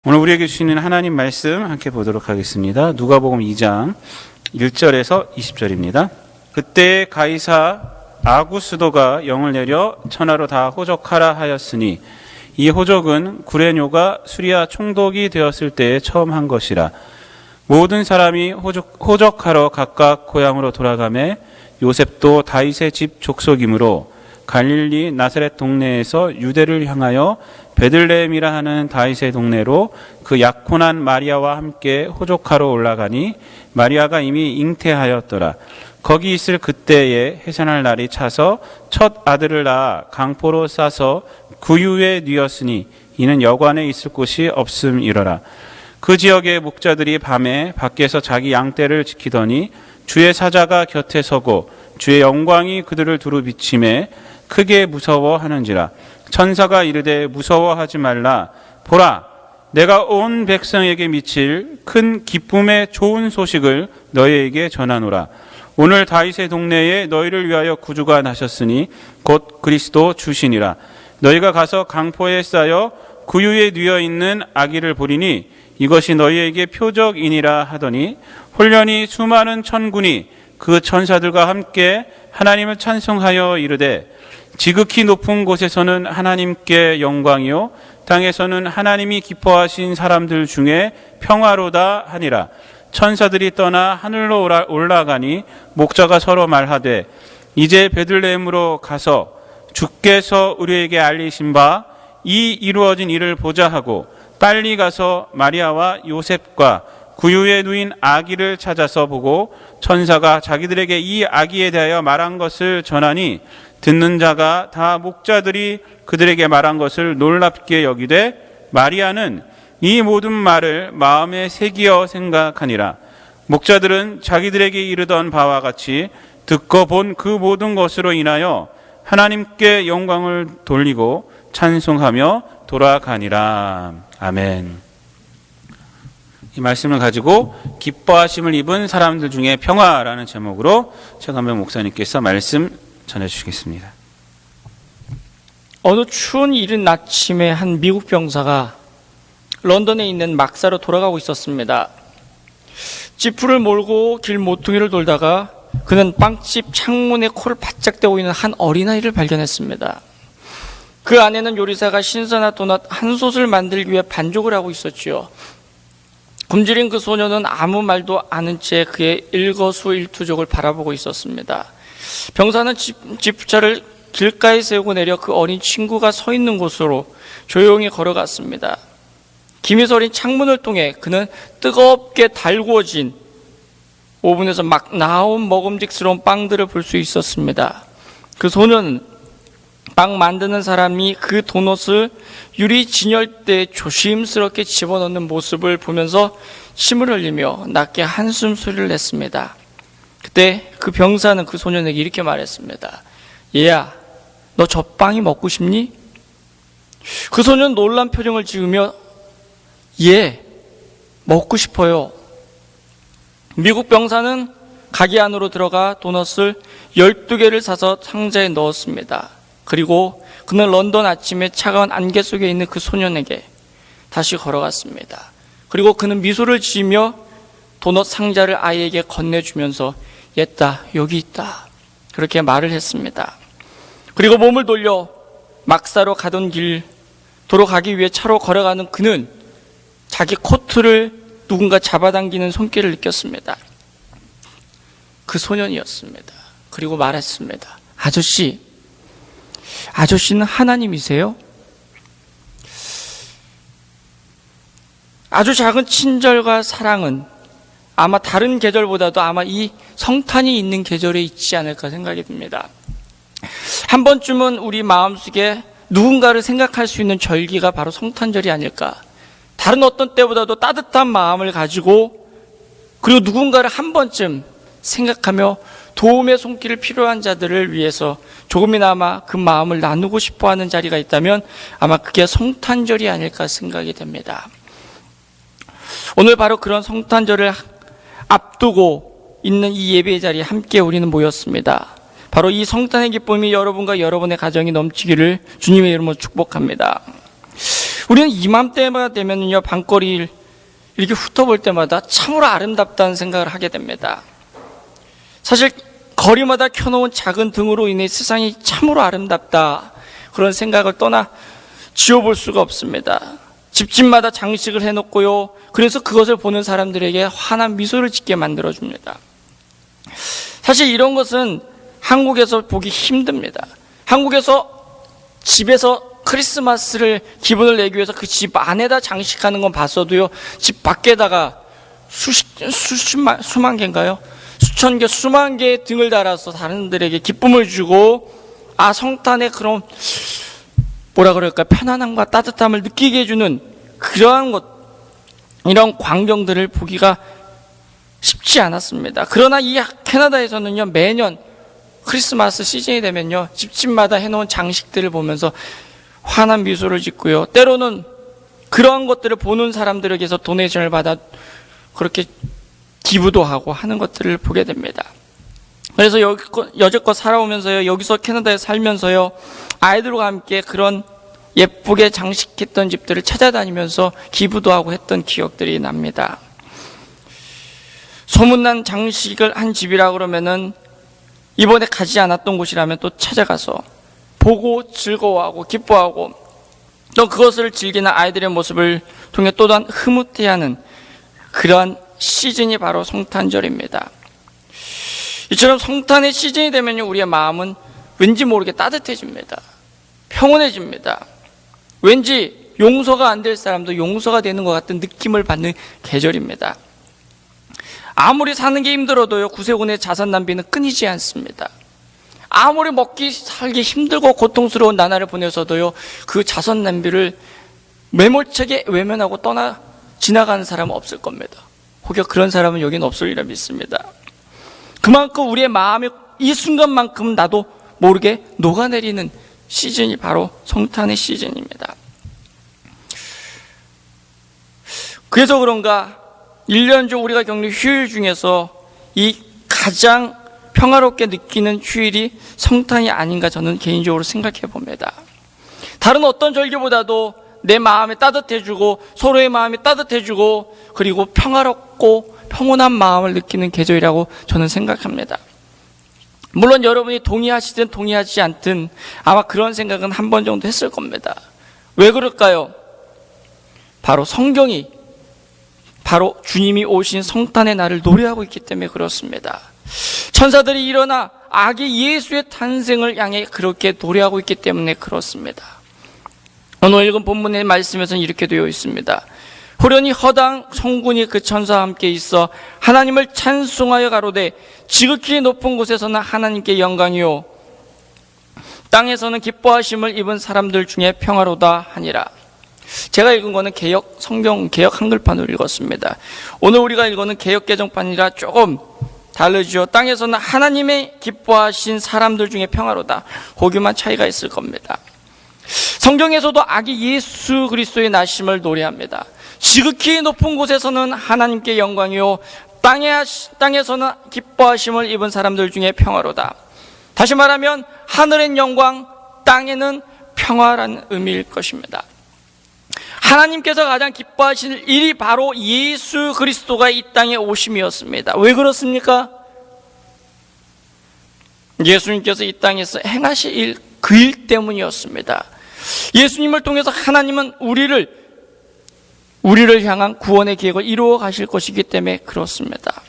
오늘 우리에게 주시는 하나님 말씀 함께 보도록 하겠습니다. 누가복음 2장 1절에서 20절입니다. 그때 가이사 아구스도가 영을 내려 천하로 다 호적하라 하였으니 이 호적은 구레뇨가 수리아 총독이 되었을 때에 처음 한 것이라. 모든 사람이 호적하러 각각 고향으로 돌아가매 요셉도 다윗의 집 족속이므로 갈릴리 나사렛 동네에서 유대를 향하여 베들레헴이라 하는 다윗의 동네로 그 약혼한 마리아와 함께 호적하러 올라가니 마리아가 이미 잉태하였더라. 거기 있을 그때에 해산할 날이 차서 첫 아들을 낳아 강포로 싸서 구유에 뉘었으니 이는 여관에 있을 곳이 없음이러라. 그 지역의 목자들이 밤에 밖에서 자기 양떼를 지키더니 주의 사자가 곁에 서고 주의 영광이 그들을 두루 비치매 크게 무서워하는지라. 천사가 이르되 무서워하지 말라. 보라, 내가 온 백성에게 미칠 큰 기쁨의 좋은 소식을 너희에게 전하노라. 오늘 다윗의 동네에 너희를 위하여 구주가 나셨으니 곧 그리스도 주시니라. 너희가 가서 강포에 쌓여 구유에 뉘어 있는 아기를 보리니 이것이 너희에게 표적이니라 하더니 홀련히 수많은 천군이 그 천사들과 함께 하나님을 찬송하여 이르되 지극히 높은 곳에서는 하나님께 영광이요 땅에서는 하나님이 기뻐하신 사람들 중에 평화로다 하니라. 천사들이 떠나 하늘로 올라가니 목자가 서로 말하되 이제 베들레헴으로 가서 주께서 우리에게 알리신 바 이 이루어진 일을 보자 하고 빨리 가서 마리아와 요셉과 구유에 누인 아기를 찾아서 보고 천사가 자기들에게 이 아기에 대하여 말한 것을 전하니 듣는 자가 다 목자들이 그들에게 말한 것을 놀랍게 여기되 마리아는 이 모든 말을 마음에 새기어 생각하니라. 목자들은 자기들에게 이르던 바와 같이 듣고 본 그 모든 것으로 인하여 하나님께 영광을 돌리고 찬송하며 돌아가니라. 아멘. 이 말씀을 가지고 기뻐하심을 입은 사람들 중에 평화라는 제목으로 최강병 목사님께서 말씀 전해주시겠습니다. 어느 추운 이른 아침에 한 미국 병사가 런던에 있는 막사로 돌아가고 있었습니다. 지프를 몰고 길 모퉁이를 돌다가 그는 빵집 창문에 코를 바짝 대고 있는 한 어린아이를 발견했습니다. 그 안에는 요리사가 신선한 도넛 한 솥을 만들기 위해 반죽을 하고 있었지요. 굶주린 그 소녀는 아무 말도 않은 채 그의 일거수일투족을 바라보고 있었습니다. 병사는 지프차를 길가에 세우고 내려 그 어린 친구가 서 있는 곳으로 조용히 걸어갔습니다. 김이 서린 창문을 통해 그는 뜨겁게 달구어진 오븐에서 막 나온 먹음직스러운 빵들을 볼 수 있었습니다. 그 소녀는 빵 만드는 사람이 그 도넛을 유리 진열대에 조심스럽게 집어넣는 모습을 보면서 침을 흘리며 낮게 한숨 소리를 냈습니다. 그때 그 병사는 그 소년에게 이렇게 말했습니다. 얘야, 너 저 빵이 먹고 싶니? 그 소년은 놀란 표정을 지으며 예, 먹고 싶어요. 미국 병사는 가게 안으로 들어가 도넛을 12개를 사서 상자에 넣었습니다. 그리고 그는 런던 아침에 차가운 안개 속에 있는 그 소년에게 다시 걸어갔습니다. 그리고 그는 미소를 지으며 도넛 상자를 아이에게 건네주면서 얘다, 여기 있다, 그렇게 말을 했습니다. 그리고 몸을 돌려 막사로 가던 길 도로 가기 위해 차로 걸어가는 그는 자기 코트를 누군가 잡아당기는 손길을 느꼈습니다. 그 소년이었습니다. 그리고 말했습니다. 아저씨는 하나님이세요? 아주 작은 친절과 사랑은 아마 다른 계절보다도 아마 이 성탄이 있는 계절에 있지 않을까 생각이 듭니다. 한 번쯤은 우리 마음속에 누군가를 생각할 수 있는 절기가 바로 성탄절이 아닐까. 다른 어떤 때보다도 따뜻한 마음을 가지고 그리고 누군가를 한 번쯤 생각하며 도움의 손길을 필요한 자들을 위해서 조금이나마 그 마음을 나누고 싶어하는 자리가 있다면 아마 그게 성탄절이 아닐까 생각이 됩니다. 오늘 바로 그런 성탄절을 앞두고 있는 이 예배의 자리에 함께 우리는 모였습니다. 바로 이 성탄의 기쁨이 여러분과 여러분의 가정이 넘치기를 주님의 이름으로 축복합니다. 우리는 이맘때가 되면요, 밤거리를 이렇게 훑어볼 때마다 참으로 아름답다는 생각을 하게 됩니다. 사실 거리마다 켜놓은 작은 등으로 인해 세상이 참으로 아름답다, 그런 생각을 떠나 지워볼 수가 없습니다. 집집마다 장식을 해놓고요, 그래서 그것을 보는 사람들에게 환한 미소를 짓게 만들어줍니다. 사실 이런 것은 한국에서 보기 힘듭니다. 한국에서 집에서 크리스마스를 기분을 내기 위해서 그 집 안에다 장식하는 건 봤어도요, 집 밖에다가 수만 개인가요? 수천 개, 수만 개의 등을 달아서 사람들에게 기쁨을 주고, 성탄의 그런 뭐라 그럴까, 편안함과 따뜻함을 느끼게 해주는 그러한 것, 이런 광경들을 보기가 쉽지 않았습니다. 그러나 이 캐나다에서는요, 매년 크리스마스 시즌이 되면요, 집집마다 해놓은 장식들을 보면서 환한 미소를 짓고요, 때로는 그러한 것들을 보는 사람들에게서 도네이션을 받아 그렇게 기부도 하고 하는 것들을 보게 됩니다. 그래서 여지껏 살아오면서요, 여기서 캐나다에 살면서요, 아이들과 함께 그런 예쁘게 장식했던 집들을 찾아다니면서 기부도 하고 했던 기억들이 납니다. 소문난 장식을 한 집이라 그러면은 이번에 가지 않았던 곳이라면 또 찾아가서 보고 즐거워하고 기뻐하고, 또 그것을 즐기는 아이들의 모습을 통해 또한 흐뭇해하는 그러한 시즌이 바로 성탄절입니다. 이처럼 성탄의 시즌이 되면요, 우리의 마음은 왠지 모르게 따뜻해집니다. 평온해집니다. 왠지 용서가 안 될 사람도 용서가 되는 것 같은 느낌을 받는 계절입니다. 아무리 사는 게 힘들어도요, 구세군의 자선 낭비는 끊이지 않습니다. 아무리 먹기 살기 힘들고 고통스러운 나날을 보내서도요, 그 자선 낭비를 매몰차게 외면하고 지나가는 사람은 없을 겁니다. 혹여 그런 사람은 여기는 없으리라 믿습니다. 그만큼 우리의 마음이 이 순간만큼 나도 모르게 녹아내리는 시즌이 바로 성탄의 시즌입니다. 그래서 그런가 1년 중 우리가 겪는 휴일 중에서 이 가장 평화롭게 느끼는 휴일이 성탄이 아닌가, 저는 개인적으로 생각해 봅니다. 다른 어떤 절기보다도 내 마음이 따뜻해지고 서로의 마음이 따뜻해지고, 그리고 평화롭고 평온한 마음을 느끼는 계절이라고 저는 생각합니다. 물론 여러분이 동의하시든 동의하지 않든 아마 그런 생각은 한 번 정도 했을 겁니다. 왜 그럴까요? 바로 성경이 바로 주님이 오신 성탄의 날을 노래하고 있기 때문에 그렇습니다. 천사들이 일어나 아기 예수의 탄생을 향해 그렇게 노래하고 있기 때문에 그렇습니다. 오늘 읽은 본문의 말씀에서는 이렇게 되어 있습니다. 호련히 허당 성군이 그 천사와 함께 있어 하나님을 찬송하여 가로되 지극히 높은 곳에서는 하나님께 영광이요 땅에서는 기뻐하심을 입은 사람들 중에 평화로다 하니라. 제가 읽은 거는 성경 개역 한글판으로 읽었습니다. 오늘 우리가 읽은 개역 개정판이라 조금 다르죠. 땅에서는 하나님의 기뻐하신 사람들 중에 평화로다. 거기만 차이가 있을 겁니다. 성경에서도 아기 예수 그리스도의 나심을 노래합니다. 지극히 높은 곳에서는 하나님께 영광이요 땅에서는 기뻐하심을 입은 사람들 중에 평화로다. 다시 말하면 하늘엔 영광, 땅에는 평화라는 의미일 것입니다. 하나님께서 가장 기뻐하시는 일이 바로 예수 그리스도가 이 땅에 오심이었습니다. 왜 그렇습니까? 예수님께서 이 땅에서 행하실 일, 그 일 때문이었습니다. 예수님을 통해서 하나님은 우리를 향한 구원의 계획을 이루어 가실 것이기 때문에 그렇습니다.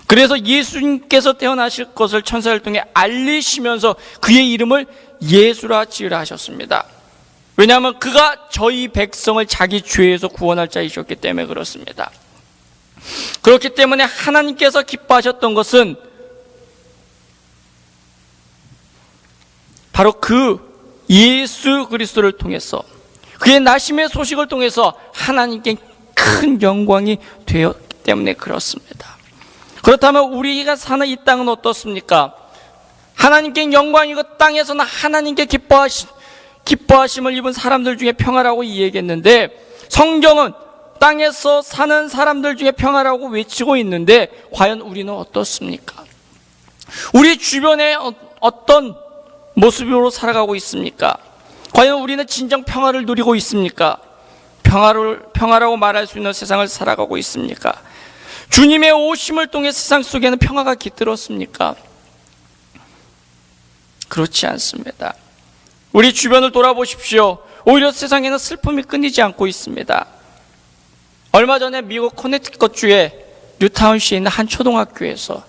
그래서 예수님께서 태어나실 것을 천사를 통해 알리시면서 그의 이름을 예수라 지으라 하셨습니다. 왜냐하면 그가 저희 백성을 자기 죄에서 구원할 자이셨기 때문에 그렇습니다. 그렇기 때문에 하나님께서 기뻐하셨던 것은 바로 그 예수 그리스도를 통해서, 그의 나심의 소식을 통해서 하나님께 큰 영광이 되었기 때문에 그렇습니다. 그렇다면 우리가 사는 이 땅은 어떻습니까? 하나님께 영광이고 땅에서는 하나님께 기뻐하심을 입은 사람들 중에 평화라고 이야기했는데, 성경은 땅에서 사는 사람들 중에 평화라고 외치고 있는데 과연 우리는 어떻습니까? 우리 주변에 어떤 모습으로 살아가고 있습니까? 과연 우리는 진정 평화를 누리고 있습니까? 평화라고 말할 수 있는 세상을 살아가고 있습니까? 주님의 오심을 통해 세상 속에는 평화가 깃들었습니까? 그렇지 않습니다. 우리 주변을 돌아보십시오. 오히려 세상에는 슬픔이 끊이지 않고 있습니다. 얼마 전에 미국 코네티컷주의 뉴타운시에 있는 한 초등학교에서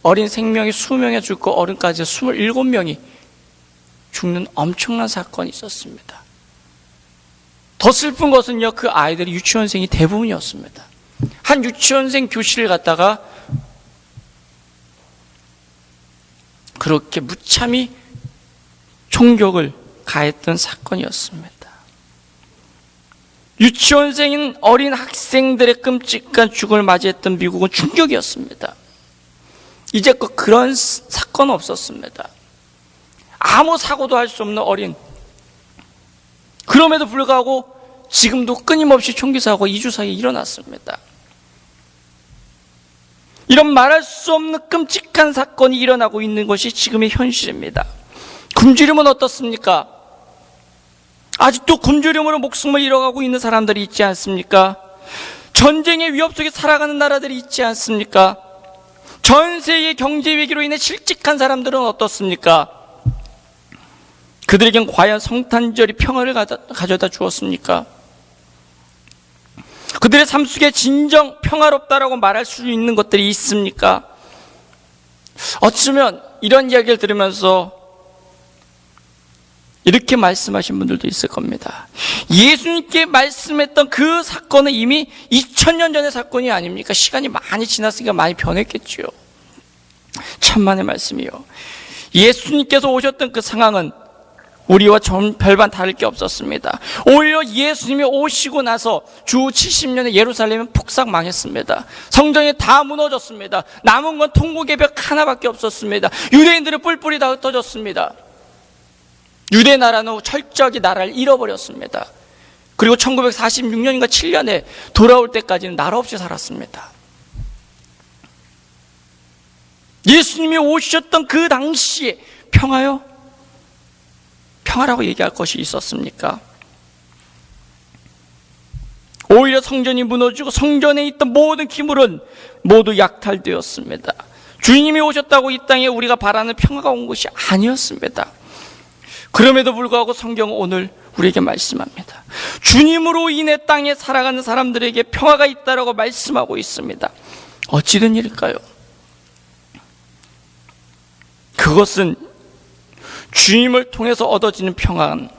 어린 생명이 20명이 죽고 어른까지 27명이 죽는 엄청난 사건이 있었습니다. 더 슬픈 것은요, 그 아이들이 유치원생이 대부분이었습니다. 한 유치원생 교실을 갔다가 그렇게 무참히 총격을 가했던 사건이었습니다. 유치원생인 어린 학생들의 끔찍한 죽음을 맞이했던 미국은 충격이었습니다. 이제껏 그런 사건은 없었습니다. 아무 사고도 할 수 없는 어린, 그럼에도 불구하고 지금도 끊임없이 총기 사고가 2주 사이에 일어났습니다. 이런 말할 수 없는 끔찍한 사건이 일어나고 있는 것이 지금의 현실입니다. 굶주림은 어떻습니까? 아직도 굶주림으로 목숨을 잃어가고 있는 사람들이 있지 않습니까? 전쟁의 위협 속에 살아가는 나라들이 있지 않습니까? 전 세계 경제 위기로 인해 실직한 사람들은 어떻습니까? 그들에겐 과연 성탄절이 평화를 가져다 주었습니까? 그들의 삶 속에 진정 평화롭다라고 말할 수 있는 것들이 있습니까? 어쩌면 이런 이야기를 들으면서 이렇게 말씀하신 분들도 있을 겁니다. 예수님께 말씀했던 그 사건은 이미 2000년 전의 사건이 아닙니까? 시간이 많이 지났으니까 많이 변했겠죠. 천만의 말씀이요. 예수님께서 오셨던 그 상황은 우리와 별반 다를 게 없었습니다. 오히려 예수님이 오시고 나서 주 70년에 예루살렘은 폭삭 망했습니다. 성전이 다 무너졌습니다. 남은 건 통곡의 벽 하나밖에 없었습니다. 유대인들의 뿔뿔이 다 흩어졌습니다. 유대 나라는 철저하게 나라를 잃어버렸습니다. 그리고 1946년인가 7년에 돌아올 때까지는 나라 없이 살았습니다. 예수님이 오셨던 그 당시에 평화요? 평화라고 얘기할 것이 있었습니까? 오히려 성전이 무너지고 성전에 있던 모든 기물은 모두 약탈되었습니다. 주님이 오셨다고 이 땅에 우리가 바라는 평화가 온 것이 아니었습니다. 그럼에도 불구하고 성경은 오늘 우리에게 말씀합니다. 주님으로 인해 땅에 살아가는 사람들에게 평화가 있다라고 말씀하고 있습니다. 어찌 된 일일까요? 그것은 주님을 통해서 얻어지는 평안,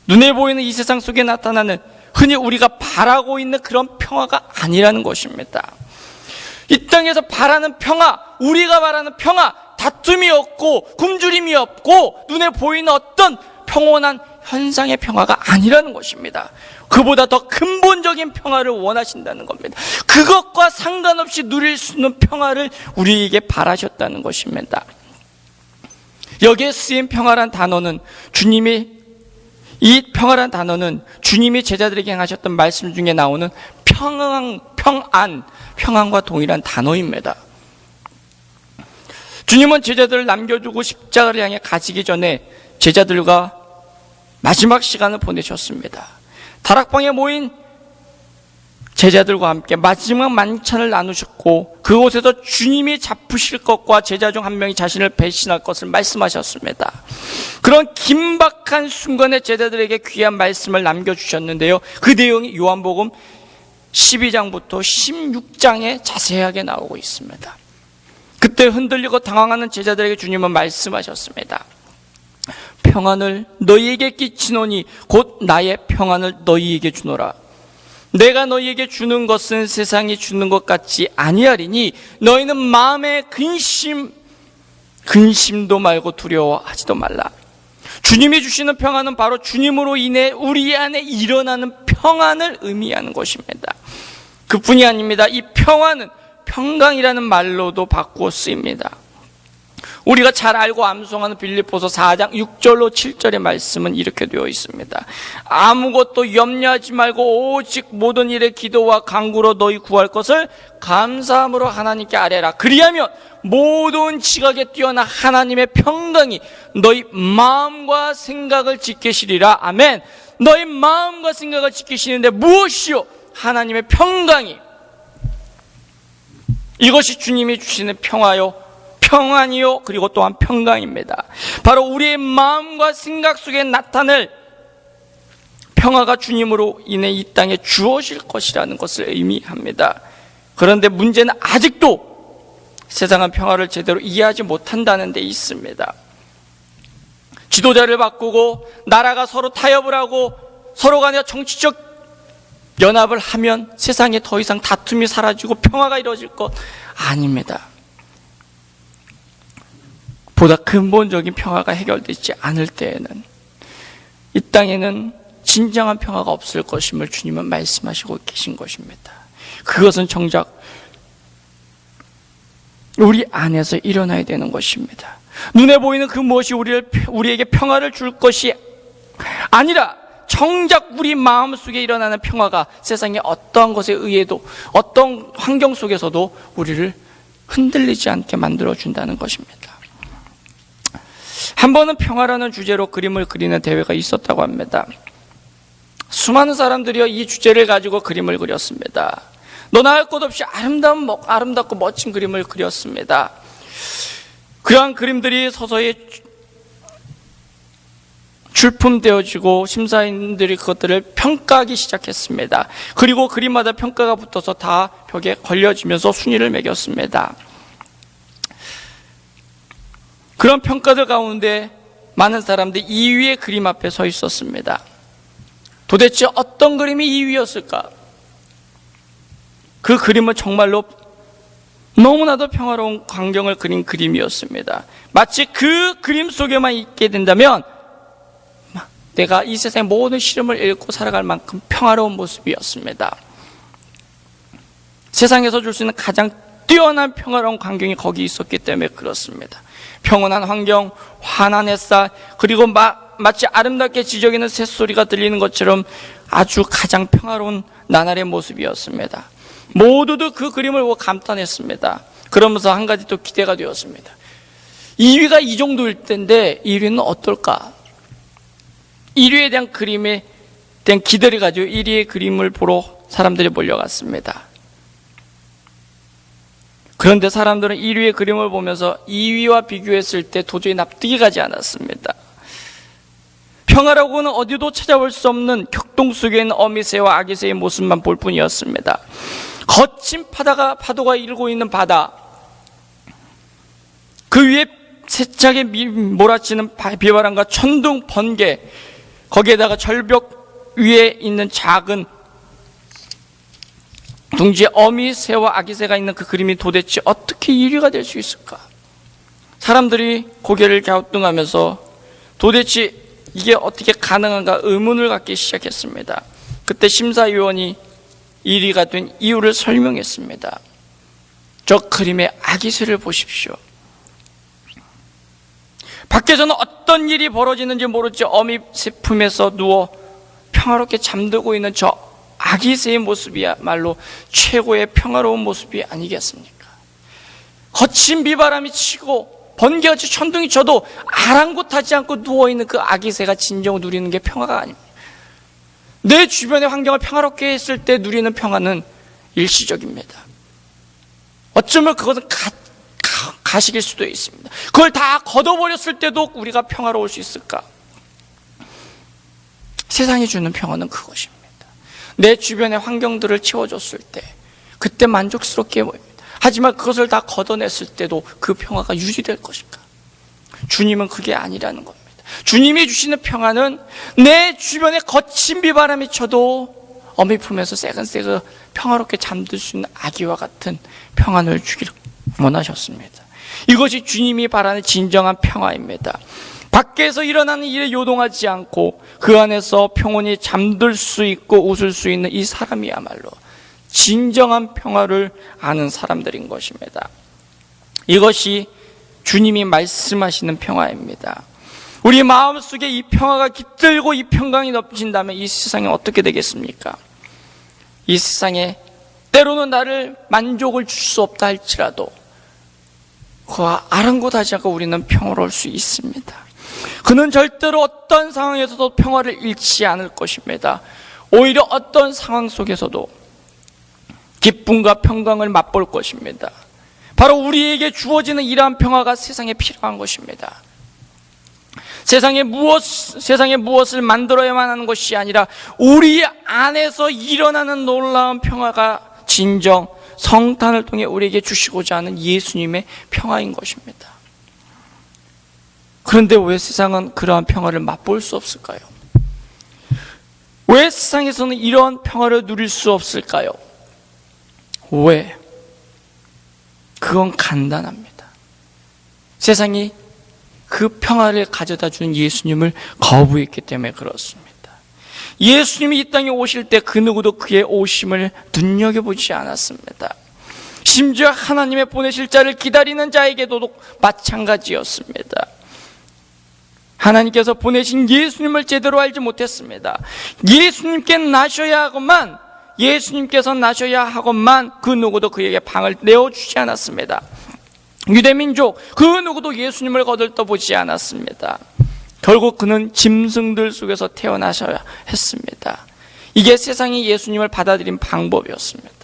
눈에 보이는 이 세상 속에 나타나는 흔히 우리가 바라고 있는 그런 평화가 아니라는 것입니다. 이 땅에서 바라는 평화, 우리가 바라는 평화, 다툼이 없고 굶주림이 없고 눈에 보이는 어떤 평온한 현상의 평화가 아니라는 것입니다. 그보다 더 근본적인 평화를 원하신다는 겁니다. 그것과 상관없이 누릴 수 있는 평화를 우리에게 바라셨다는 것입니다. 여기에 쓰인 평화란 단어는 이 평화란 단어는 주님이 제자들에게 행하셨던 말씀 중에 나오는 평안과 동일한 단어입니다. 주님은 제자들을 남겨두고 십자가를 향해 가시기 전에 제자들과 마지막 시간을 보내셨습니다. 다락방에 모인 제자들과 함께 마지막 만찬을 나누셨고 그곳에서 주님이 잡으실 것과 제자 중 한 명이 자신을 배신할 것을 말씀하셨습니다. 그런 긴박한 순간에 제자들에게 귀한 말씀을 남겨주셨는데요. 그 내용이 요한복음 12장부터 16장에 자세하게 나오고 있습니다. 그때 흔들리고 당황하는 제자들에게 주님은 말씀하셨습니다. 평안을 너희에게 끼치노니 곧 나의 평안을 너희에게 주노라. 내가 너희에게 주는 것은 세상이 주는 것 같지 아니하리니 너희는 마음에 근심도 말고 두려워하지도 말라. 주님이 주시는 평안은 바로 주님으로 인해 우리 안에 일어나는 평안을 의미하는 것입니다. 그뿐이 아닙니다. 이 평안은 평강이라는 말로도 바꾸어 쓰입니다. 우리가 잘 알고 암송하는 빌립보서 4장 6절로 7절의 말씀은 이렇게 되어 있습니다. 아무것도 염려하지 말고 오직 모든 일에 기도와 간구로 너희 구할 것을 감사함으로 하나님께 아뢰라. 그리하면 모든 지각에 뛰어난 하나님의 평강이 너희 마음과 생각을 지키시리라. 아멘. 너의 마음과 생각을 지키시는데 무엇이요? 하나님의 평강이. 이것이 주님이 주시는 평화요, 평안이요, 그리고 또한 평강입니다. 바로 우리의 마음과 생각 속에 나타낼 평화가 주님으로 인해 이 땅에 주어질 것이라는 것을 의미합니다. 그런데 문제는 아직도 세상은 평화를 제대로 이해하지 못한다는 데 있습니다. 지도자를 바꾸고 나라가 서로 타협을 하고 서로 간에 정치적 연합을 하면 세상에 더 이상 다툼이 사라지고 평화가 이루어질 것 아닙니다. 보다 근본적인 평화가 해결되지 않을 때에는 이 땅에는 진정한 평화가 없을 것임을 주님은 말씀하시고 계신 것입니다. 그것은 정작 우리 안에서 일어나야 되는 것입니다. 눈에 보이는 그 무엇이 우리에게 평화를 줄 것이 아니라 정작 우리 마음속에 일어나는 평화가 세상의 어떠한 것에 의해도 어떤 환경 속에서도 우리를 흔들리지 않게 만들어준다는 것입니다. 한 번은 평화라는 주제로 그림을 그리는 대회가 있었다고 합니다. 수많은 사람들이 이 주제를 가지고 그림을 그렸습니다. 너나 할 것 없이 아름답고 멋진 그림을 그렸습니다. 그러한 그림들이 서서히 출품되어지고 심사인들이 그것들을 평가하기 시작했습니다. 그리고 그림마다 평가가 붙어서 다 벽에 걸려지면서 순위를 매겼습니다. 그런 평가들 가운데 많은 사람들이 2위의 그림 앞에 서 있었습니다. 도대체 어떤 그림이 2위였을까? 그 그림은 정말로 너무나도 평화로운 광경을 그린 그림이었습니다. 마치 그 그림 속에만 있게 된다면 내가 이 세상의 모든 시름을 잃고 살아갈 만큼 평화로운 모습이었습니다. 세상에서 줄 수 있는 가장 뛰어난 평화로운 광경이 거기 있었기 때문에 그렇습니다. 평온한 환경, 환한 햇살, 그리고 마치 아름답게 지저귀는 새소리가 들리는 것처럼 아주 가장 평화로운 나날의 모습이었습니다. 모두도 그 그림을 보고 감탄했습니다. 그러면서 한 가지 또 기대가 되었습니다. 2위가 이 정도일 텐데 1위는 어떨까? 1위에 대한 그림에 대한 기대를 가지고 1위의 그림을 보러 사람들이 몰려갔습니다. 그런데 사람들은 1위의 그림을 보면서 2위와 비교했을 때 도저히 납득이 가지 않았습니다. 평화라고는 어디도 찾아볼 수 없는 격동 속에 있는 어미새와 아기새의 모습만 볼 뿐이었습니다. 거친 파도가 일고 있는 바다, 그 위에 세차게 몰아치는 비바람과 천둥, 번개, 거기에다가 절벽 위에 있는 작은 둥지에 어미새와 아기새가 있는 그 그림이 도대체 어떻게 1위가 될 수 있을까? 사람들이 고개를 갸우뚱하면서 도대체 이게 어떻게 가능한가 의문을 갖기 시작했습니다. 그때 심사위원이 1위가 된 이유를 설명했습니다. 저 그림의 아기새를 보십시오. 밖에서는 어떤 일이 벌어지는지 모르지 어미새 품에서 누워 평화롭게 잠들고 있는 저 아기새의 모습이야말로 최고의 평화로운 모습이 아니겠습니까? 거친 비바람이 치고 번개같이 천둥이 쳐도 아랑곳하지 않고 누워있는 그 아기새가 진정 누리는 게 평화가 아닙니다. 내 주변의 환경을 평화롭게 했을 때 누리는 평화는 일시적입니다. 어쩌면 그것은 가식일 수도 있습니다. 그걸 다 걷어버렸을 때도 우리가 평화로울 수 있을까? 세상이 주는 평화는 그것입니다. 내 주변의 환경들을 채워줬을 때 그때 만족스럽게 보입니다. 하지만 그것을 다 걷어냈을 때도 그 평화가 유지될 것인가? 주님은 그게 아니라는 겁니다. 주님이 주시는 평화는 내 주변에 거친 비바람이 쳐도 어미 품에서 새근새근 평화롭게 잠들 수 있는 아기와 같은 평안을 주기를 원하셨습니다. 이것이 주님이 바라는 진정한 평화입니다. 밖에서 일어나는 일에 요동하지 않고 그 안에서 평온히 잠들 수 있고 웃을 수 있는 이 사람이야말로 진정한 평화를 아는 사람들인 것입니다. 이것이 주님이 말씀하시는 평화입니다. 우리 마음속에 이 평화가 깃들고 이 평강이 넘친다면 이 세상이 어떻게 되겠습니까? 이 세상에 때로는 나를 만족을 줄 수 없다 할지라도 그와 아랑곳하지 않고 우리는 평화로울 수 있습니다. 그는 절대로 어떤 상황에서도 평화를 잃지 않을 것입니다. 오히려 어떤 상황 속에서도 기쁨과 평강을 맛볼 것입니다. 바로 우리에게 주어지는 이러한 평화가 세상에 필요한 것입니다. 세상에 무엇을 만들어야만 하는 것이 아니라 우리 안에서 일어나는 놀라운 평화가 진정 성탄을 통해 우리에게 주시고자 하는 예수님의 평화인 것입니다. 그런데 왜 세상은 그러한 평화를 맛볼 수 없을까요? 왜 세상에서는 이러한 평화를 누릴 수 없을까요? 왜? 그건 간단합니다. 세상이 그 평화를 가져다 주는 예수님을 거부했기 때문에 그렇습니다. 예수님이 이 땅에 오실 때 그 누구도 그의 오심을 눈여겨보지 않았습니다. 심지어 하나님의 보내실 자를 기다리는 자에게도 마찬가지였습니다. 하나님께서 보내신 예수님을 제대로 알지 못했습니다. 예수님께서 나셔야 하건만 그 누구도 그에게 방을 내어주지 않았습니다. 유대민족 그 누구도 예수님을 거들떠보지 않았습니다. 결국 그는 짐승들 속에서 태어나셔야 했습니다. 이게 세상이 예수님을 받아들인 방법이었습니다.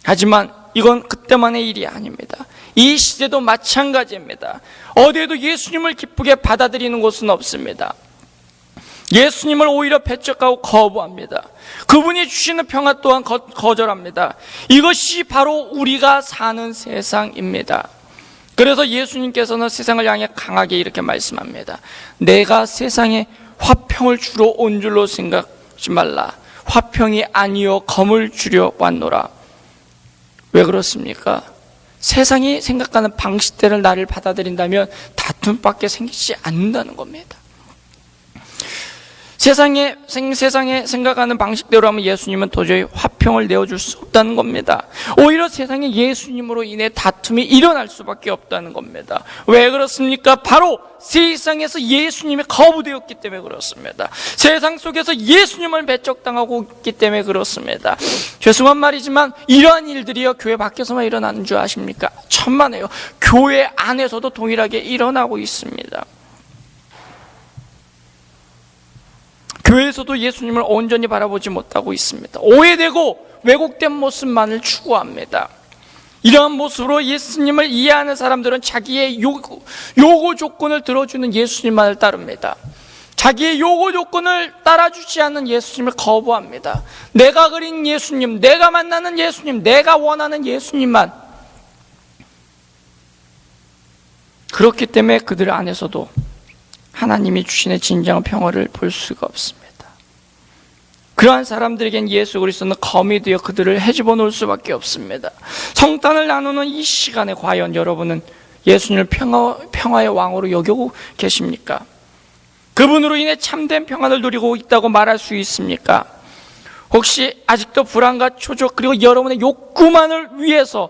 하지만 이건 그때만의 일이 아닙니다. 이 시대도 마찬가지입니다. 어디에도 예수님을 기쁘게 받아들이는 곳은 없습니다. 예수님을 오히려 배척하고 거부합니다. 그분이 주시는 평화 또한 거절합니다. 이것이 바로 우리가 사는 세상입니다. 그래서 예수님께서는 세상을 향해 강하게 이렇게 말씀합니다. 내가 세상에 화평을 주러 온 줄로 생각하지 말라. 화평이 아니요 검을 주려 왔노라. 왜 그렇습니까? 세상이 생각하는 방식대로 나를 받아들인다면 다툼밖에 생기지 않는다는 겁니다. 세상에 생각하는 방식대로 하면 예수님은 도저히 화평을 내어줄 수 없다는 겁니다. 오히려 세상에 예수님으로 인해 다툼이 일어날 수밖에 없다는 겁니다. 왜 그렇습니까? 바로 세상에서 예수님이 거부되었기 때문에 그렇습니다. 세상 속에서 예수님을 배척당하고 있기 때문에 그렇습니다. 죄송한 말이지만 이러한 일들이요 교회 밖에서만 일어나는 줄 아십니까? 천만에요. 교회 안에서도 동일하게 일어나고 있습니다. 교회에서도 예수님을 온전히 바라보지 못하고 있습니다. 오해되고 왜곡된 모습만을 추구합니다. 이러한 모습으로 예수님을 이해하는 사람들은 자기의 요구 조건을 들어주는 예수님만을 따릅니다. 자기의 요구 조건을 따라주지 않는 예수님을 거부합니다. 내가 그린 예수님, 내가 만나는 예수님, 내가 원하는 예수님만. 그렇기 때문에 그들 안에서도 하나님이 주시는 진정한 평화를 볼 수가 없습니다. 그러한 사람들에겐 예수 그리스도는 검이 되어 그들을 헤집어 놓을 수밖에 없습니다. 성탄을 나누는 이 시간에 과연 여러분은 예수님을 평화의 왕으로 여기고 계십니까? 그분으로 인해 참된 평안을 누리고 있다고 말할 수 있습니까? 혹시 아직도 불안과 초조 그리고 여러분의 욕구만을 위해서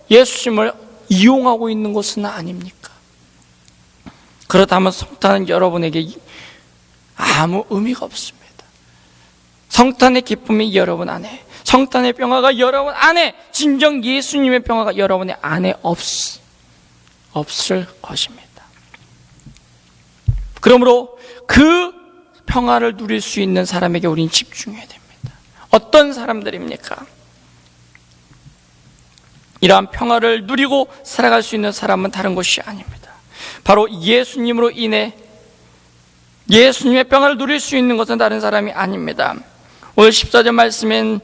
예수님을 이용하고 있는 것은 아닙니까? 그렇다면 성탄은 여러분에게 아무 의미가 없습니다. 성탄의 기쁨이 여러분 안에, 성탄의 평화가 여러분 안에, 진정 예수님의 평화가 여러분의 안에 없을 것입니다. 그러므로 그 평화를 누릴 수 있는 사람에게 우리는 집중해야 됩니다. 어떤 사람들입니까? 이러한 평화를 누리고 살아갈 수 있는 사람은 다른 것이 아닙니다. 바로 예수님으로 인해 예수님의 평화를 누릴 수 있는 것은 다른 사람이 아닙니다. 오늘 14절 말씀엔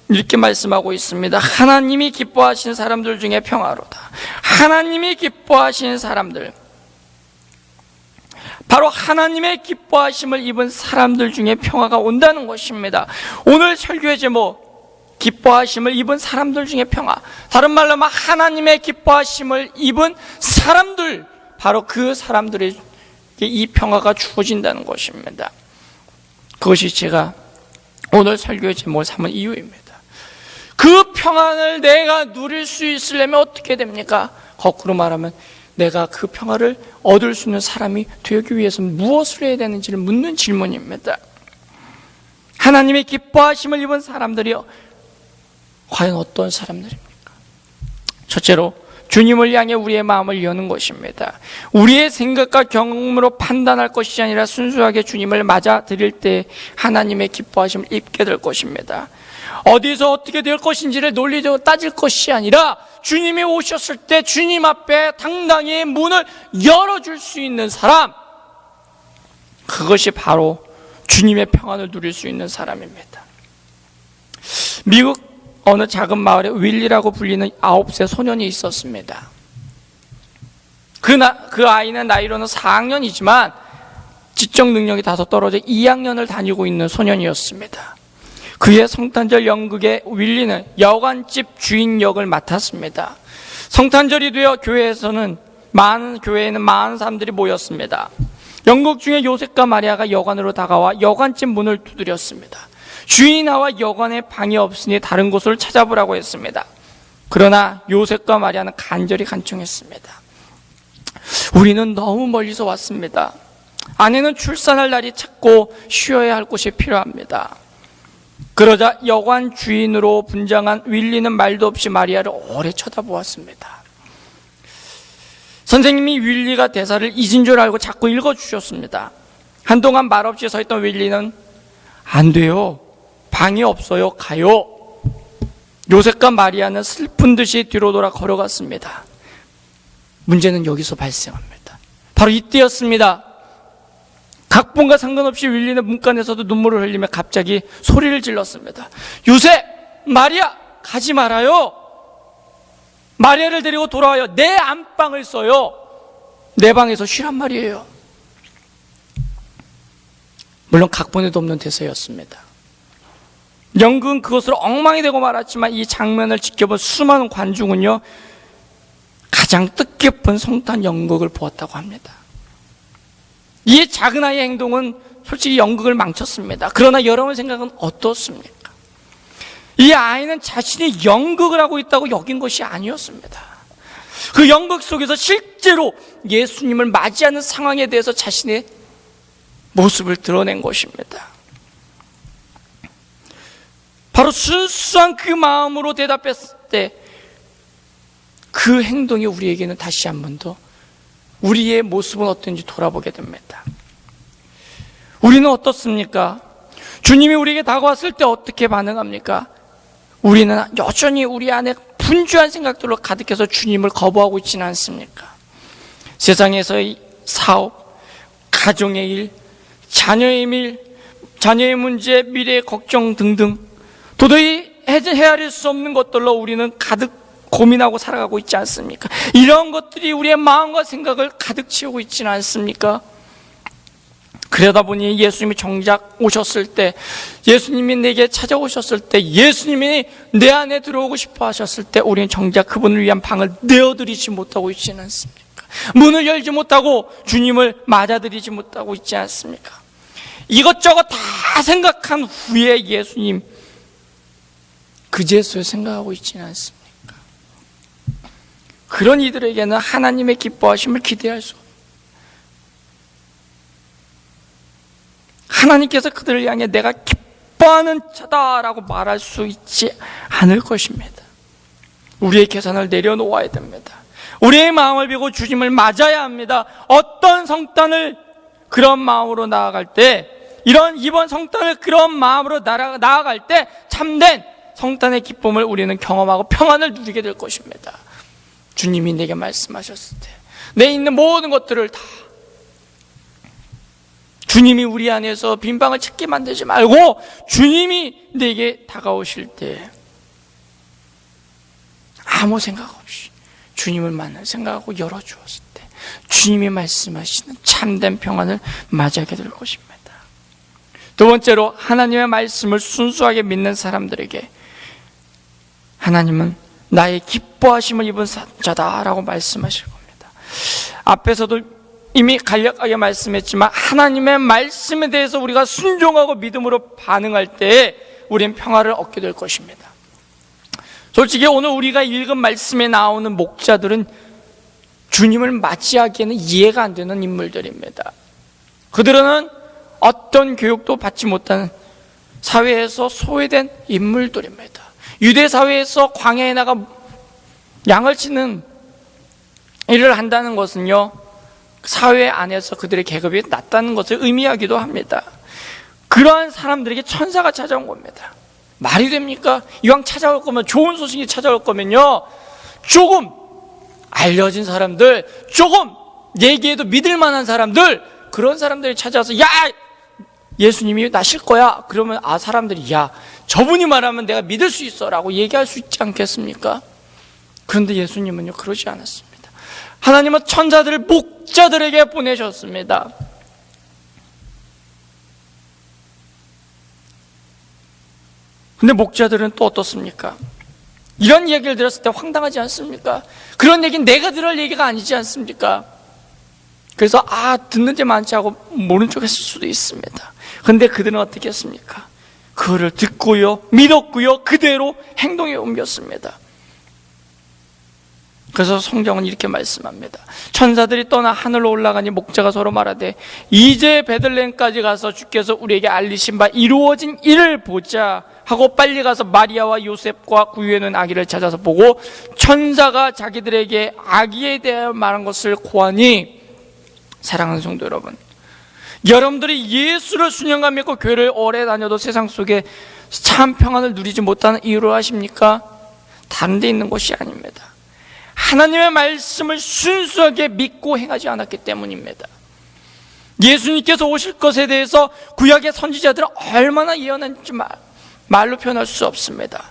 이렇게 말씀하고 있습니다. 하나님이 기뻐하시는 사람들 중에 평화로다. 하나님이 기뻐하시는 사람들, 바로 하나님의 기뻐하심을 입은 사람들 중에 평화가 온다는 것입니다. 오늘 설교의 제목, 기뻐하심을 입은 사람들 중에 평화. 다른 말로 하면 하나님의 기뻐하심을 입은 사람들, 바로 그 사람들에게 이 평화가 주어진다는 것입니다. 그것이 제가 오늘 설교의 제목을 삼은 이유입니다. 그 평안을 내가 누릴 수 있으려면 어떻게 됩니까? 거꾸로 말하면 내가 그 평화를 얻을 수 있는 사람이 되기 위해서 무엇을 해야 되는지를 묻는 질문입니다. 하나님의 기뻐하심을 입은 사람들이요, 과연 어떤 사람들입니까? 첫째로 주님을 향해 우리의 마음을 여는 것입니다. 우리의 생각과 경험으로 판단할 것이 아니라 순수하게 주님을 맞아들일 때 하나님의 기뻐하심을 입게 될 것입니다. 어디서 어떻게 될 것인지를 논리적으로 따질 것이 아니라 주님이 오셨을 때 주님 앞에 당당히 문을 열어줄 수 있는 사람, 그것이 바로 주님의 평안을 누릴 수 있는 사람입니다. 미국 어느 작은 마을에 윌리라고 불리는 9세 소년이 있었습니다. 그 아이는 나이로는 4학년이지만 지적 능력이 다소 떨어져 2학년을 다니고 있는 소년이었습니다. 그의 성탄절 연극에 윌리는 여관집 주인 역을 맡았습니다. 성탄절이 되어 교회에는 많은 사람들이 모였습니다. 연극 중에 요셉과 마리아가 여관으로 다가와 여관집 문을 두드렸습니다. 주인이 나와 여관에 방이 없으니 다른 곳을 찾아보라고 했습니다. 그러나 요셉과 마리아는 간절히 간청했습니다. 우리는 너무 멀리서 왔습니다. 아내는 출산할 날이 찼고 쉬어야 할 곳이 필요합니다. 그러자 여관 주인으로 분장한 윌리는 말도 없이 마리아를 오래 쳐다보았습니다. 선생님이 윌리가 대사를 잊은 줄 알고 자꾸 읽어주셨습니다. 한동안 말없이 서 있던 윌리는 안 돼요. 방이 없어요. 가요. 요셉과 마리아는 슬픈 듯이 뒤로 돌아 걸어갔습니다. 문제는 여기서 발생합니다. 바로 이때였습니다. 각본과 상관없이 윌리는 문간에서도 눈물을 흘리며 갑자기 소리를 질렀습니다. 요셉! 마리아! 가지 말아요! 마리아를 데리고 돌아와요. 내 안방을 써요. 내 방에서 쉬란 말이에요. 물론 각본에도 없는 대사였습니다. 연극은 그것으로 엉망이 되고 말았지만 이 장면을 지켜본 수많은 관중은요, 가장 뜻깊은 성탄 연극을 보았다고 합니다. 이 작은 아이의 행동은 솔직히 연극을 망쳤습니다. 그러나 여러분 생각은 어떻습니까? 이 아이는 자신이 연극을 하고 있다고 여긴 것이 아니었습니다. 그 연극 속에서 실제로 예수님을 맞이하는 상황에 대해서 자신의 모습을 드러낸 것입니다. 바로 순수한 그 마음으로 대답했을 때 그 행동이 우리에게는 다시 한 번 더 우리의 모습은 어떤지 돌아보게 됩니다. 우리는 어떻습니까? 주님이 우리에게 다가왔을 때 어떻게 반응합니까? 우리는 여전히 우리 안에 분주한 생각들로 가득해서 주님을 거부하고 있지는 않습니까? 세상에서의 사업, 가정의 일, 자녀의 문제, 미래의 걱정 등등 도저히 헤아릴 수 없는 것들로 우리는 가득 고민하고 살아가고 있지 않습니까? 이런 것들이 우리의 마음과 생각을 가득 채우고 있지는 않습니까? 그러다 보니 예수님이 정작 오셨을 때, 예수님이 내게 찾아오셨을 때, 예수님이 내 안에 들어오고 싶어 하셨을 때 우리는 정작 그분을 위한 방을 내어드리지 못하고 있지는 않습니까? 문을 열지 못하고 주님을 맞아들이지 못하고 있지 않습니까? 이것저것 다 생각한 후에 예수님 그제서야 생각하고 있지는 않습니까? 그런 이들에게는 하나님의 기뻐하심을 기대할 수 없습니다. 하나님께서 그들을 향해 내가 기뻐하는 자다라고 말할 수 있지 않을 것입니다. 우리의 계산을 내려놓아야 됩니다. 우리의 마음을 비고 주님을 맞아야 합니다. 어떤 성탄을 그런 마음으로 나아갈 때, 이번 성탄을 그런 마음으로 나아갈 때 참된 성탄의 기쁨을 우리는 경험하고 평안을 누리게 될 것입니다. 주님이 내게 말씀하셨을 때 내 있는 모든 것들을 다, 주님이 우리 안에서 빈방을 찾게 만들지 말고 주님이 내게 다가오실 때 아무 생각 없이 주님을 만날 생각하고 열어주었을 때 주님이 말씀하시는 참된 평안을 맞이하게 될 것입니다. 두 번째로, 하나님의 말씀을 순수하게 믿는 사람들에게 하나님은 나의 기뻐하심을 입은 자다라고 말씀하실 겁니다. 앞에서도 이미 간략하게 말씀했지만 하나님의 말씀에 대해서 우리가 순종하고 믿음으로 반응할 때 우리는 평화를 얻게 될 것입니다. 솔직히 오늘 우리가 읽은 말씀에 나오는 목자들은 주님을 맞이하기에는 이해가 안 되는 인물들입니다. 그들은 어떤 교육도 받지 못한 사회에서 소외된 인물들입니다. 유대 사회에서 광야에 나가 양을 치는 일을 한다는 것은요, 사회 안에서 그들의 계급이 낮다는 것을 의미하기도 합니다. 그러한 사람들에게 천사가 찾아온 겁니다. 말이 됩니까? 이왕 찾아올 거면, 좋은 소식이 찾아올 거면요, 조금 알려진 사람들, 조금 얘기해도 믿을 만한 사람들, 그런 사람들이 찾아와서, 야! 예수님이 나실 거야. 그러면 사람들이, 야, 저분이 말하면 내가 믿을 수 있어 라고 얘기할 수 있지 않겠습니까? 그런데 예수님은요, 그러지 않았습니다. 하나님은 천사들을 목자들에게 보내셨습니다. 근데 목자들은 또 어떻습니까? 이런 얘기를 들었을 때 황당하지 않습니까? 그런 얘기는 내가 들을 얘기가 아니지 않습니까? 그래서 듣는 데 많지 하고 모른 척 했을 수도 있습니다. 근데 그들은 어떻게 했습니까? 그거를 듣고요, 믿었고요, 그대로 행동에 옮겼습니다. 그래서 성경은 이렇게 말씀합니다. 천사들이 떠나 하늘로 올라가니 목자가 서로 말하되, 이제 베들레헴까지 가서 주께서 우리에게 알리신 바 이루어진 일을 보자 하고 빨리 가서 마리아와 요셉과 구유에 있는 아기를 찾아서 보고, 천사가 자기들에게 아기에 대해 말한 것을 고하니, 사랑하는 성도 여러분, 여러분들이 예수를 수년간 믿고 교회를 오래 다녀도 세상 속에 참 평안을 누리지 못하는 이유를 아십니까? 다른 데 있는 것이 아닙니다. 하나님의 말씀을 순수하게 믿고 행하지 않았기 때문입니다. 예수님께서 오실 것에 대해서 구약의 선지자들은 얼마나 예언했는지 말로 표현할 수 없습니다.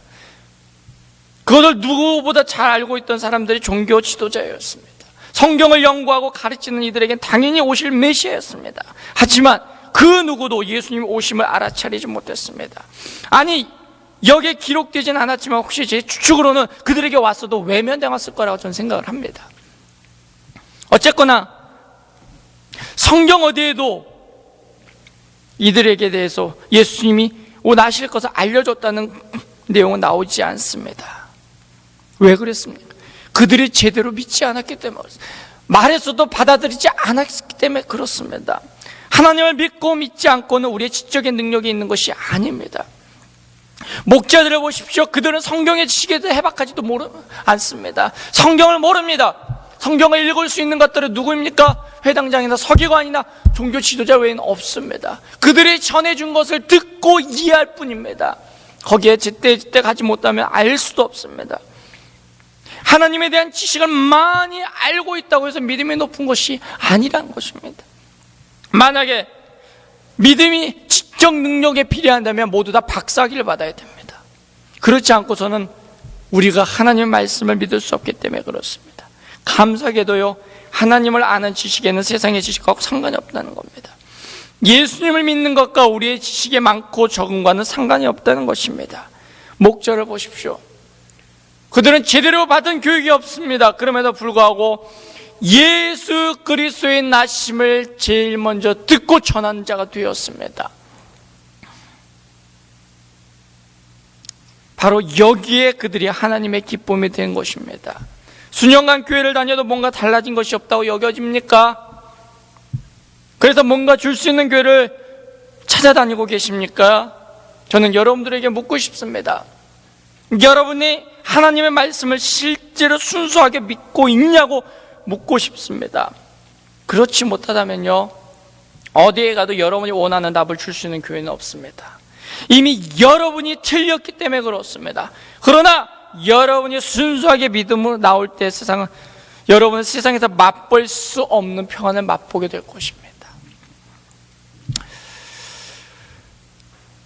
그것을 누구보다 잘 알고 있던 사람들이 종교 지도자였습니다. 성경을 연구하고 가르치는 이들에겐 당연히 오실 메시아였습니다. 하지만 그 누구도 예수님 오심을 알아차리지 못했습니다. 아니, 여기에 기록되진 않았지만 혹시 제 추측으로는 그들에게 왔어도 외면당했을 거라고 저는 생각을 합니다. 어쨌거나 성경 어디에도 이들에게 대해서 예수님이 나실 것을 알려줬다는 내용은 나오지 않습니다. 왜 그랬습니까? 그들이 제대로 믿지 않았기 때문에, 말했어도 받아들이지 않았기 때문에 그렇습니다. 하나님을 믿고 믿지 않고는 우리의 지적인 능력이 있는 것이 아닙니다. 목자들을 보십시오. 그들은 성경의 지식에 대해 해박하지도 않습니다. 성경을 모릅니다. 성경을 읽을 수 있는 것들은 누구입니까? 회당장이나 서기관이나 종교 지도자 외에는 없습니다. 그들이 전해준 것을 듣고 이해할 뿐입니다. 거기에 제때 가지 못하면 알 수도 없습니다. 하나님에 대한 지식을 많이 알고 있다고 해서 믿음이 높은 것이 아니라는 것입니다. 만약에 믿음이 지적 능력에 필요한다면 모두 다 박사학위를 받아야 됩니다. 그렇지 않고서는 우리가 하나님의 말씀을 믿을 수 없기 때문에 그렇습니다. 감사하게도요, 하나님을 아는 지식에는 세상의 지식하고 상관이 없다는 겁니다. 예수님을 믿는 것과 우리의 지식의 많고 적음과는 상관이 없다는 것입니다. 목자를 보십시오. 그들은 제대로 받은 교육이 없습니다. 그럼에도 불구하고 예수 그리스도의 나심을 제일 먼저 듣고 전하는 자가 되었습니다. 바로 여기에 그들이 하나님의 기쁨이 된 것입니다. 수년간 교회를 다녀도 뭔가 달라진 것이 없다고 여겨집니까? 그래서 뭔가 줄 수 있는 교회를 찾아다니고 계십니까? 저는 여러분들에게 묻고 싶습니다. 여러분이 하나님의 말씀을 실제로 순수하게 믿고 있냐고 묻고 싶습니다. 그렇지 못하다면요, 어디에 가도 여러분이 원하는 답을 줄 수 있는 교회는 없습니다. 이미 여러분이 틀렸기 때문에 그렇습니다. 그러나 여러분이 순수하게 믿음으로 나올 때 여러분은 세상에서 맛볼 수 없는 평안을 맛보게 될 것입니다.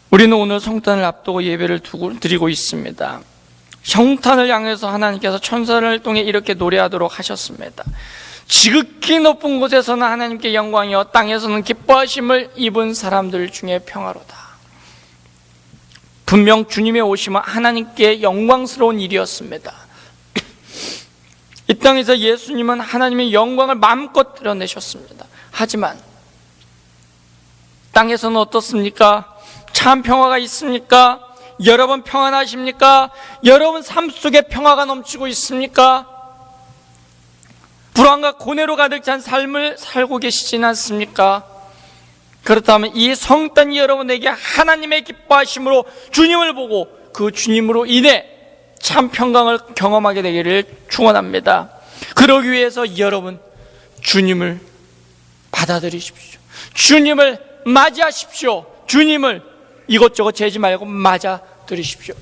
우리는 오늘 성탄을 앞두고 예배를 드리고 있습니다. 성탄을 향해서 하나님께서 천사를 통해 이렇게 노래하도록 하셨습니다. 지극히 높은 곳에서는 하나님께 영광이요 땅에서는 기뻐하심을 입은 사람들 중에 평화로다. 분명 주님의 오심은 하나님께 영광스러운 일이었습니다. 이 땅에서 예수님은 하나님의 영광을 마음껏 드러내셨습니다. 하지만 땅에서는 어떻습니까? 참 평화가 있습니까? 여러분 평안하십니까? 여러분 삶 속에 평화가 넘치고 있습니까? 불안과 고뇌로 가득 찬 삶을 살고 계시진 않습니까? 그렇다면 이 성탄이 여러분에게 하나님의 기뻐하심으로 주님을 보고 그 주님으로 인해 참 평강을 경험하게 되기를 축원합니다. 그러기 위해서 여러분 주님을 받아들이십시오. 주님을 맞이하십시오. 주님을 이것저것 재지 말고 맞아들이십시오.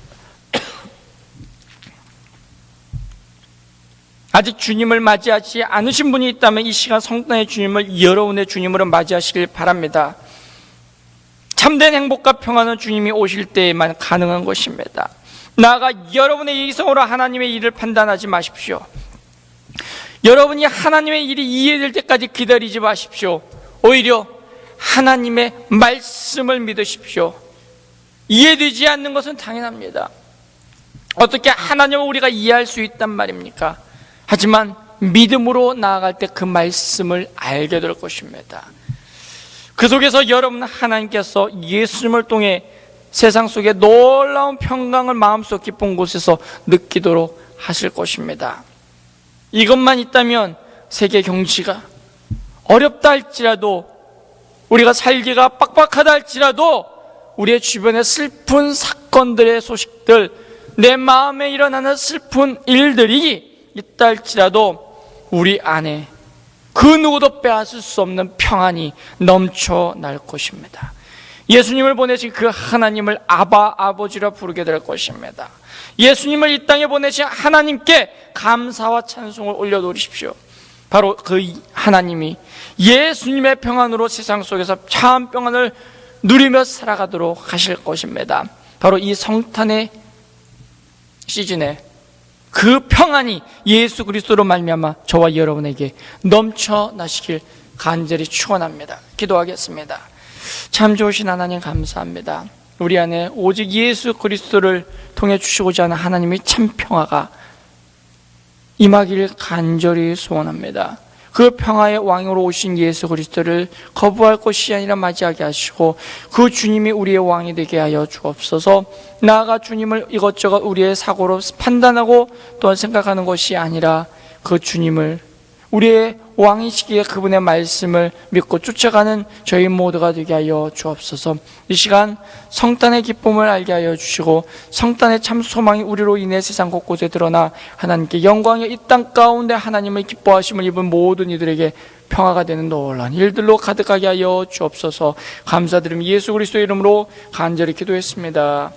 아직 주님을 맞이하지 않으신 분이 있다면 이 시간 성탄의 주님을 여러분의 주님으로 맞이하시길 바랍니다. 참된 행복과 평안은 주님이 오실 때에만 가능한 것입니다. 나아가 여러분의 이성으로 하나님의 일을 판단하지 마십시오. 여러분이 하나님의 일이 이해될 때까지 기다리지 마십시오. 오히려 하나님의 말씀을 믿으십시오. 이해되지 않는 것은 당연합니다. 어떻게 하나님을 우리가 이해할 수 있단 말입니까? 하지만 믿음으로 나아갈 때 그 말씀을 알게 될 것입니다. 그 속에서 여러분 하나님께서 예수님을 통해 세상 속에 놀라운 평강을 마음속 깊은 곳에서 느끼도록 하실 것입니다. 이것만 있다면 세계 경치가 어렵다 할지라도, 우리가 살기가 빡빡하다 할지라도, 우리의 주변의 슬픈 사건들의 소식들, 내 마음에 일어나는 슬픈 일들이 있다 할지라도 우리 안에 그 누구도 빼앗을 수 없는 평안이 넘쳐날 것입니다. 예수님을 보내신 그 하나님을 아바, 아버지라 부르게 될 것입니다. 예수님을 이 땅에 보내신 하나님께 감사와 찬송을 올려놓으십시오. 바로 그 하나님이 예수님의 평안으로 세상 속에서 참 평안을 누리며 살아가도록 하실 것입니다. 바로 이 성탄의 시즌에 그 평안이 예수 그리스도로 말미암아 저와 여러분에게 넘쳐나시길 간절히 축원합니다. 기도하겠습니다. 참 좋으신 하나님 감사합니다. 우리 안에 오직 예수 그리스도를 통해 주시고자 하는 하나님의 참 평화가 임하기를 간절히 소원합니다. 그 평화의 왕으로 오신 예수 그리스도를 거부할 것이 아니라 맞이하게 하시고 그 주님이 우리의 왕이 되게 하여 주옵소서. 나아가 주님을 이것저것 우리의 사고로 판단하고 또한 생각하는 것이 아니라 그 주님을 우리의 왕이시기에 그분의 말씀을 믿고 쫓아가는 저희 모두가 되게 하여 주옵소서. 이 시간 성탄의 기쁨을 알게 하여 주시고 성탄의 참 소망이 우리로 인해 세상 곳곳에 드러나 하나님께 영광의 이 땅 가운데 하나님의 기뻐하심을 입은 모든 이들에게 평화가 되는 놀라운 일들로 가득하게 하여 주옵소서. 감사드리며 예수 그리스도의 이름으로 간절히 기도했습니다.